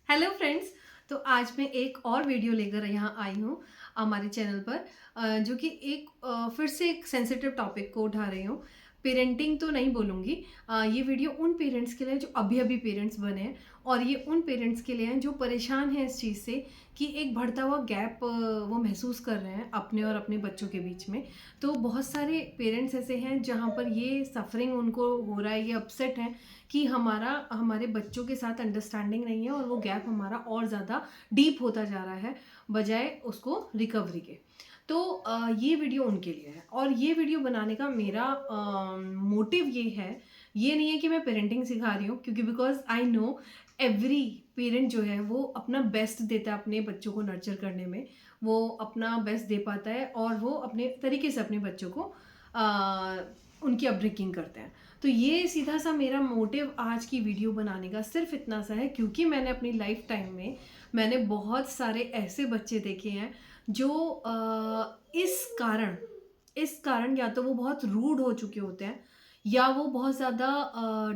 Hello friends. तो आज मैं एक और वीडियो लेकर यहाँ आई हूँ हमारे चैनल पर, जो कि फिर से एक सेंसिटिव टॉपिक को उठा रही हूँ। पेरेंटिंग तो नहीं बोलूँगी। ये वीडियो उन पेरेंट्स के लिए है जो अभी अभी पेरेंट्स बने हैं, और ये उन पेरेंट्स के लिए हैं जो परेशान हैं इस चीज़ से कि एक बढ़ता हुआ गैप वो महसूस कर रहे हैं अपने और अपने बच्चों के बीच में। तो बहुत सारे पेरेंट्स ऐसे हैं जहाँ पर ये सफरिंग उनको हो रहा है, ये अपसेट है कि हमारे बच्चों के साथ अंडरस्टैंडिंग नहीं है और वो गैप हमारा और ज़्यादा डीप होता जा रहा है बजाय उसको रिकवरी के। तो ये वीडियो उनके लिए है, और ये वीडियो बनाने का मेरा मोटिव ये नहीं है कि मैं पेरेंटिंग सिखा रही हूँ, क्योंकि because I know every parent जो है वो अपना बेस्ट देता है अपने बच्चों को नर्चर करने में। वो अपना बेस्ट दे पाता है और वो अपने तरीके से अपने बच्चों को उनकी अपब्रिंगिंग करते हैं। तो ये सीधा सा मेरा मोटिव आज की वीडियो बनाने का सिर्फ इतना सा है, क्योंकि मैंने अपनी लाइफ टाइम में मैंने बहुत सारे ऐसे बच्चे देखे हैं जो इस कारण या तो वो बहुत रूड हो चुके होते हैं, या वो बहुत ज़्यादा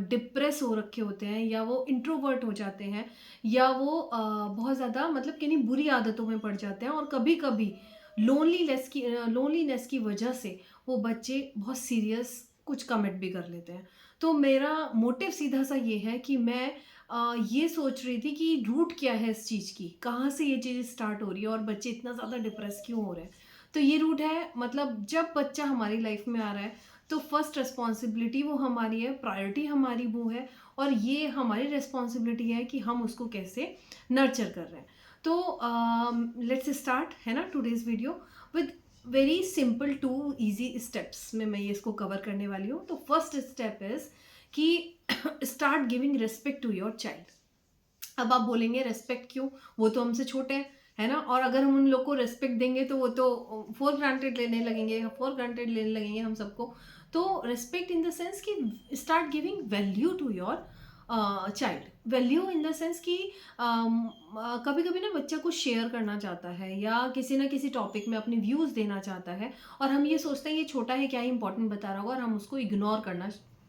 डिप्रेस हो रखे होते हैं, या वो इंट्रोवर्ट हो जाते हैं, या वो बहुत ज़्यादा मतलब कि नहीं बुरी आदतों में पड़ जाते हैं, और कभी कभी लोनलीनेस की वजह से वो बच्चे बहुत सीरियस कुछ कमिट भी कर लेते हैं। तो मेरा मोटिव सीधा सा ये है कि मैं ये सोच रही थी कि रूट क्या है इस चीज़ की, कहाँ से ये चीज़ स्टार्ट हो रही है और बच्चे इतना ज़्यादा डिप्रेस क्यों हो रहे हैं। तो ये रूट है, मतलब जब बच्चा हमारी लाइफ में आ रहा है तो फर्स्ट रिस्पॉन्सिबिलिटी वो हमारी है, प्रायोरिटी हमारी वो है, और ये हमारी रिस्पॉन्सिबिलिटी है कि हम उसको कैसे नर्चर कर रहे हैं। तो लेट्स स्टार्ट है ना today's video with very simple 2 easy steps में मैं ये इसको कवर करने वाली हूँ। तो फर्स्ट स्टेप इज कि start giving respect to your child. अब आप बोलेंगे रेस्पेक्ट क्यों, वो तो हमसे छोटे हैं, है ना, और अगर हम उन लोग को रेस्पेक्ट देंगे तो वो तो फॉर ग्रांटेड लेने लगेंगे हम सबको। तो रेस्पेक्ट इन द सेंस कि start giving value to your child. Value in the sense कि कभी कभी ना बच्चा कुछ शेयर करना चाहता है या किसी ना किसी टॉपिक में अपने व्यूज़ देना चाहता है, और हम ये सोचते हैं ये छोटा है, क्या ही इंपॉर्टेंट बता रहा होगा, और हम उसको इग्नोर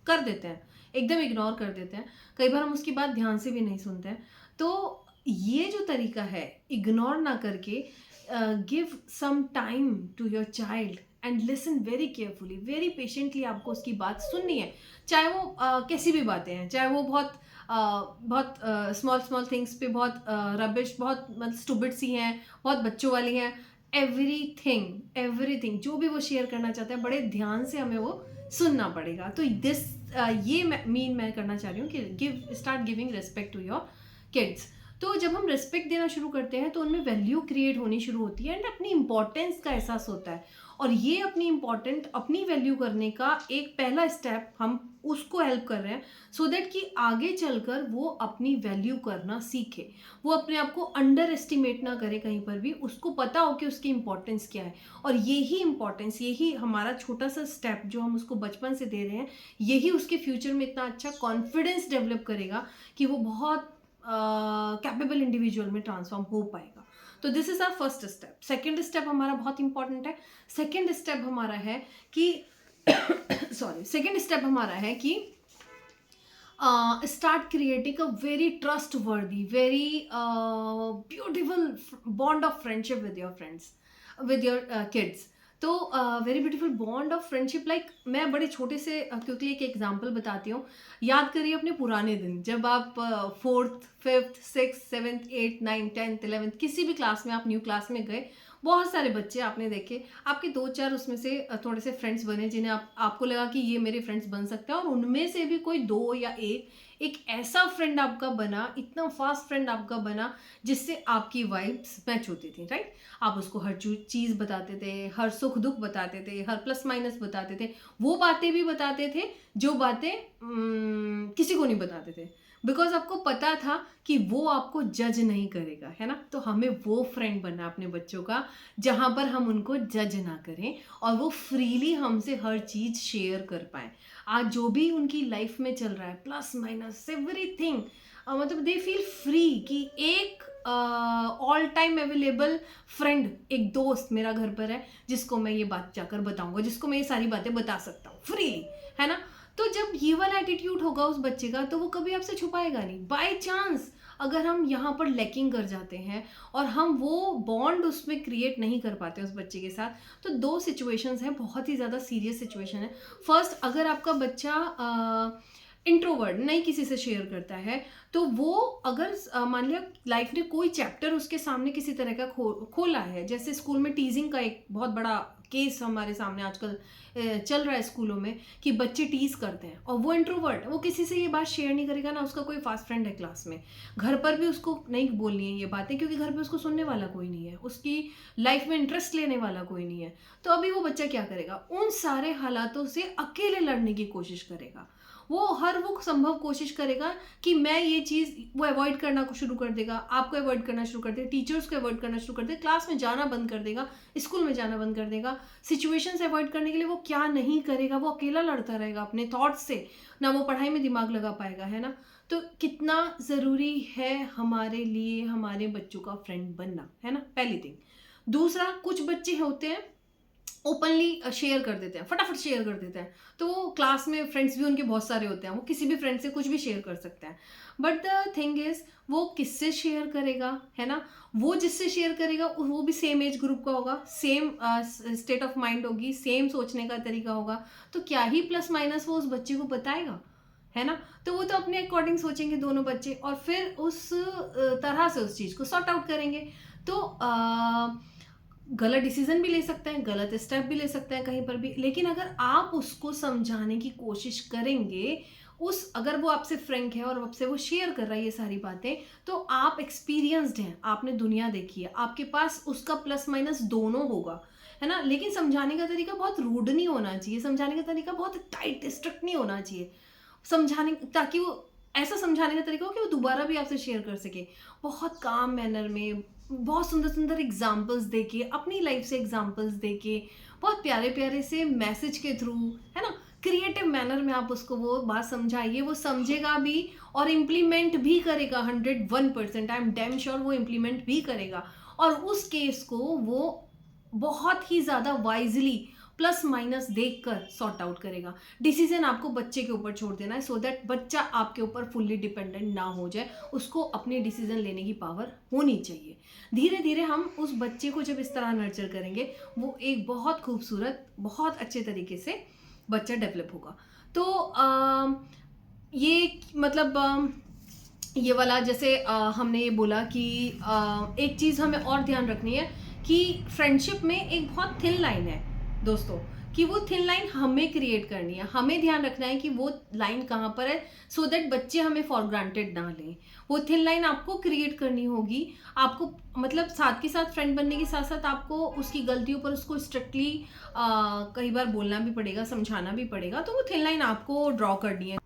कर देते हैं, एकदम इग्नोर कर देते हैं। कई बार हम उसकी बात ध्यान से भी नहीं सुनते हैं। तो ये जो तरीका है इग्नोर ना करके, give some time to your child and listen very carefully, very patiently आपको उसकी बात सुननी है। चाहे वो कैसी भी बातें हैं, चाहे वो बहुत स्मॉल स्मॉल थिंग्स पे बहुत रबिश, बहुत मतलब स्टूपिड सी हैं, बहुत बच्चों वाली हैं। एवरीथिंग जो भी वो शेयर करना चाहता है बड़े ध्यान से हमें वो सुनना पड़ेगा। तो ये मैं करना चाह रही हूँ कि start giving respect to your kids. तो जब हम रिस्पेक्ट देना शुरू करते हैं तो उनमें वैल्यू क्रिएट होनी शुरू होती है एंड अपनी इंपॉर्टेंस का एहसास होता है। और ये अपनी वैल्यू करने का एक पहला स्टेप हम उसको हेल्प कर रहे हैं, सो दैट कि आगे चलकर वो अपनी वैल्यू करना सीखे, वो अपने आप को अंडर एस्टिमेट ना करे कहीं पर भी, उसको पता हो कि उसकी इंपॉर्टेंस क्या है। और यही हमारा छोटा सा स्टेप जो हम उसको बचपन से दे रहे हैं, यही उसके फ्यूचर में इतना अच्छा कॉन्फिडेंस डेवलप करेगा कि वो बहुत कैपेबल इंडिविजुअल में ट्रांसफॉर्म हो पाएगा। तो this is our first step. Second step हमारा बहुत इंपॉर्टेंट है। सेकेंड स्टेप हमारा है कि सेकेंड स्टेप हमारा है कि start creating a very trustworthy, very beautiful bond of friendship with your friends, with your kids. तो very beautiful bond of friendship, like मैं बड़े छोटे से क्योंकि एक एग्जांपल बताती हूँ। याद करिए अपने पुराने दिन, जब आप 4th 5th 6th 7th 8th 9th 10th 11th किसी भी क्लास में आप न्यू क्लास में गए, बहुत सारे बच्चे आपने देखे, आपके 2-4 उसमें से थोड़े से फ्रेंड्स बने जिन्हें आपको लगा कि ये मेरे फ्रेंड्स बन सकते हैं, और उनमें से भी कोई 2 या एक ऐसा फ्रेंड आपका बना, इतना फास्ट फ्रेंड आपका बना जिससे आपकी वाइब्स मैच होती थी, राइट। आप उसको हर चीज़ बताते थे, हर सुख दुख बताते थे, हर प्लस माइनस बताते थे, वो बातें भी बताते थे जो बातें किसी को नहीं बताते थे, बिकॉज आपको पता था कि वो आपको जज नहीं करेगा, है ना। तो हमें वो फ्रेंड बनना अपने बच्चों का जहाँ पर हम उनको जज ना करें और वो फ्रीली हमसे हर चीज़ शेयर कर पाए। आज जो भी उनकी लाइफ में चल रहा है, प्लस माइनस एवरीथिंग, मतलब दे फील फ्री कि एक ऑल टाइम अवेलेबल फ्रेंड, एक दोस्त मेरा घर पर है जिसको मैं ये बात जाकर बताऊंगा, जिसको मैं ये सारी बातें बता सकता हूँ फ्रीली, है ना। तो जब ये वाला एटीट्यूड होगा उस बच्चे का तो वो कभी आपसे छुपाएगा नहीं। बाय चांस अगर हम यहाँ पर लैकिंग कर जाते हैं और हम वो बॉन्ड उसमें क्रिएट नहीं कर पाते उस बच्चे के साथ, तो दो सिचुएशंस हैं, बहुत ही ज़्यादा सीरियस सिचुएशन है। फर्स्ट, अगर आपका बच्चा इंट्रोवर्ट नहीं किसी से शेयर करता है, तो वो अगर मान लिया लाइफ ने कोई चैप्टर उसके सामने किसी तरह का खोला है, जैसे स्कूल में टीजिंग का एक बहुत बड़ा केस हमारे सामने आजकल चल रहा है स्कूलों में, कि बच्चे टीज करते हैं और वो इंट्रोवर्ट, वो किसी से ये बात शेयर नहीं करेगा, ना उसका कोई फास्ट फ्रेंड है क्लास में, घर पर भी उसको नहीं बोलनी है ये बातें, क्योंकि घर पे उसको सुनने वाला कोई नहीं है, उसकी लाइफ में इंटरेस्ट लेने वाला कोई नहीं है। तो अभी वो बच्चा क्या करेगा, उन सारे हालातों से अकेले लड़ने की कोशिश करेगा, वो हर वो संभव कोशिश करेगा कि मैं ये चीज़, वो अवॉइड करना शुरू कर देगा, आपको अवॉइड करना शुरू कर देगा, टीचर्स को अवॉइड करना शुरू कर देगा, क्लास में जाना बंद कर देगा, स्कूल में जाना बंद कर देगा। सिचुएशन से अवॉइड करने के लिए वो क्या नहीं करेगा, वो अकेला लड़ता रहेगा अपने थॉट्स से, ना वो पढ़ाई में दिमाग लगा पाएगा, है ना। तो कितना ज़रूरी है हमारे लिए हमारे बच्चों का फ्रेंड बनना, है ना, पहली थिंग। दूसरा, कुछ बच्चे होते हैं ओपनली शेयर कर देते हैं, फटाफट शेयर कर देते हैं, तो वो क्लास में फ्रेंड्स भी उनके बहुत सारे होते हैं, वो किसी भी फ्रेंड से कुछ भी शेयर कर सकते हैं। बट द थिंग इज, वो किससे शेयर करेगा, है ना, वो जिससे शेयर करेगा वो भी सेम एज ग्रुप का होगा, सेम स्टेट ऑफ माइंड होगी, सेम सोचने का तरीका होगा, तो क्या ही प्लस माइनस वो उस बच्चे को बताएगा, है ना। तो वो तो अपने अकॉर्डिंग सोचेंगे दोनों बच्चे, और फिर उस तरह से उस चीज़ को सॉर्ट आउट करेंगे। तो गलत डिसीजन भी ले सकते हैं, गलत स्टेप भी ले सकते हैं कहीं पर भी, लेकिन अगर आप उसको समझाने की कोशिश करेंगे, अगर वो आपसे फ्रैंक है और आपसे वो शेयर कर रहा है ये सारी बातें, तो आप एक्सपीरियंस्ड हैं, आपने दुनिया देखी है, आपके पास उसका प्लस माइनस दोनों होगा, है ना। लेकिन समझाने का तरीका बहुत रूड नहीं होना चाहिए, समझाने का तरीका बहुत टाइट स्ट्रिक्ट नहीं होना चाहिए, समझाने, ताकि वो ऐसा समझाने का तरीका हो कि वो दोबारा भी आपसे शेयर कर सके, बहुत काम मैनर में, बहुत सुंदर सुंदर एग्जाम्पल्स देके, अपनी लाइफ से एग्जाम्पल्स देके, बहुत प्यारे प्यारे से मैसेज के थ्रू, है ना, क्रिएटिव मैनर में आप उसको वो बात समझाइए, वो समझेगा भी और इम्प्लीमेंट भी करेगा 101%। आई एम डैम श्योर वो इम्प्लीमेंट भी करेगा, और उस केस को वो बहुत ही ज़्यादा वाइजली प्लस माइनस देखकर सॉर्ट आउट करेगा। डिसीजन आपको बच्चे के ऊपर छोड़ देना है, सो दैट बच्चा आपके ऊपर फुल्ली डिपेंडेंट ना हो जाए, उसको अपने डिसीजन लेने की पावर होनी चाहिए। धीरे धीरे हम उस बच्चे को जब इस तरह नर्चर करेंगे, वो एक बहुत खूबसूरत, बहुत अच्छे तरीके से बच्चा डेवलप होगा। तो ये मतलब ये वाला जैसे हमने ये बोला कि एक चीज़ हमें और ध्यान रखनी है कि फ्रेंडशिप में एक बहुत थिन लाइन है दोस्तों, कि वो थिन लाइन हमें क्रिएट करनी है, हमें ध्यान रखना है कि वो लाइन कहाँ पर है, सो दैट बच्चे हमें फॉर ग्रांटेड ना लें। वो थिन लाइन आपको क्रिएट करनी होगी, आपको मतलब साथ के साथ फ्रेंड बनने के साथ साथ आपको उसकी गलतियों पर उसको स्ट्रिक्टली कई बार बोलना भी पड़ेगा, समझाना भी पड़ेगा, तो वो थिन लाइन आपको ड्रॉ करनी है।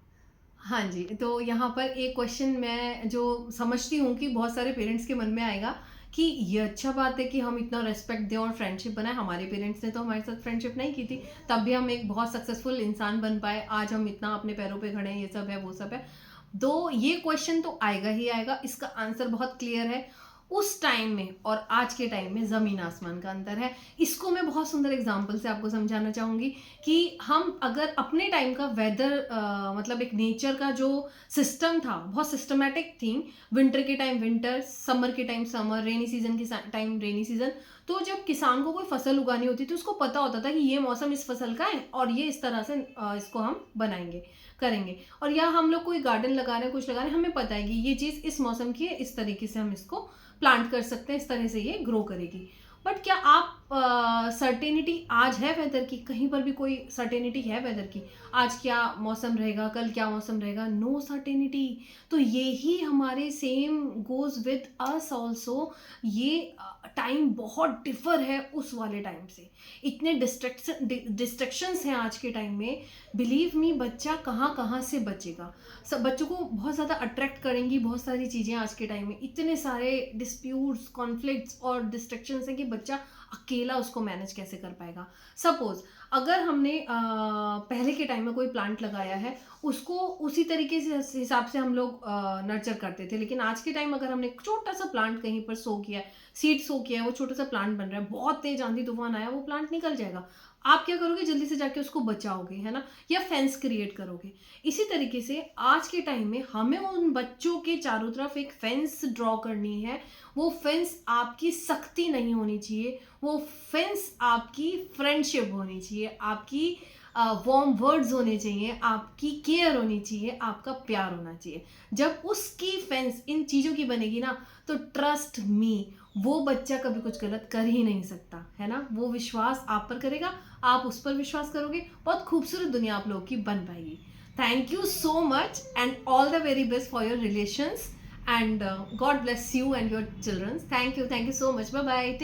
हाँ जी, तो यहाँ पर एक क्वेश्चन मैं जो समझती हूँ कि बहुत सारे पेरेंट्स के मन में आएगा कि ये अच्छा बात है कि हम इतना रेस्पेक्ट दें और फ्रेंडशिप बनाए, हमारे पेरेंट्स ने तो हमारे साथ फ्रेंडशिप नहीं की थी, तब भी हम एक बहुत सक्सेसफुल इंसान बन पाए, आज हम इतना अपने पैरों पे खड़े हैं, ये सब है वो सब है। तो ये क्वेश्चन तो आएगा ही आएगा, इसका आंसर बहुत क्लियर है। उस टाइम में और आज के टाइम में ज़मीन आसमान का अंतर है। इसको मैं बहुत सुंदर एग्जांपल से आपको समझाना चाहूँगी कि हम अगर अपने टाइम का वेदर मतलब एक नेचर का जो सिस्टम था, बहुत सिस्टमेटिक थी, विंटर के टाइम विंटर, समर के टाइम समर, रेनी सीजन के टाइम रेनी सीजन, तो जब किसान को कोई फसल उगानी होती थी, उसको पता होता था कि ये मौसम इस फसल का है और ये इस तरह से इसको हम बनाएंगे, करेंगे। और या हम लोग कोई गार्डन लगा रहे हैं, कुछ लगा रहे हैं, हमें पता है कि ये चीज़ इस मौसम की है, इस तरीके से हम इसको प्लांट कर सकते हैं, इस तरह से ये ग्रो करेगी। बट क्या आप सर्टेनिटी आज है वेदर की? कहीं पर भी कोई सर्टेनिटी है वेदर की? आज क्या मौसम रहेगा, कल क्या मौसम रहेगा? No certainty. तो ये ही हमारे same goes with us also. ये टाइम बहुत डिफर है उस वाले टाइम से। इतने डिस्ट्रक्शंस हैं आज के टाइम में, बिलीव मी, बच्चा कहाँ कहाँ से बचेगा। सब बच्चों को बहुत ज़्यादा अट्रैक्ट करेंगी बहुत सारी चीज़ें आज के टाइम में। इतने सारे डिस्प्यूट्स, कॉन्फ्लिक्ट्स और डिस्ट्रक्शंस हैं कि बच्चा अकेला उसको मैनेज कैसे कर पाएगा। सपोज अगर हमने पहले के टाइम में कोई प्लांट लगाया है, उसको उसी तरीके से हिसाब से हम लोग नर्चर करते थे, लेकिन आज के टाइम अगर हमने एक छोटा सा प्लांट कहीं पर सो किया है, सीड सो किया है, वो छोटा सा प्लांट बन रहा है, बहुत तेज आंधी तूफान आया, वो प्लांट निकल जाएगा। आप क्या करोगे, जल्दी से जाके उसको बचाओगे, है ना, या फेंस क्रिएट करोगे। इसी तरीके से आज के टाइम में हमें उन बच्चों के चारों तरफ एक फेंस ड्रॉ करनी है। वो फेंस आपकी सख्ती नहीं होनी चाहिए, वो फेंस आपकी फ्रेंडशिप होनी चाहिए, आपकी वार्म वर्ड्स होने चाहिए, आपकी केयर होनी चाहिए, आपका प्यार होना चाहिए। जब उसकी फेंस इन चीज़ों की बनेगी ना, तो ट्रस्ट मी, वो बच्चा कभी कुछ गलत कर ही नहीं सकता, है ना। वो विश्वास आप पर करेगा, आप उस पर विश्वास करोगे, बहुत खूबसूरत दुनिया आप लोगों की बन पाएगी। Thank you so much and all the very best for your relations, and God bless you and your children. Thank you so much. Bye bye.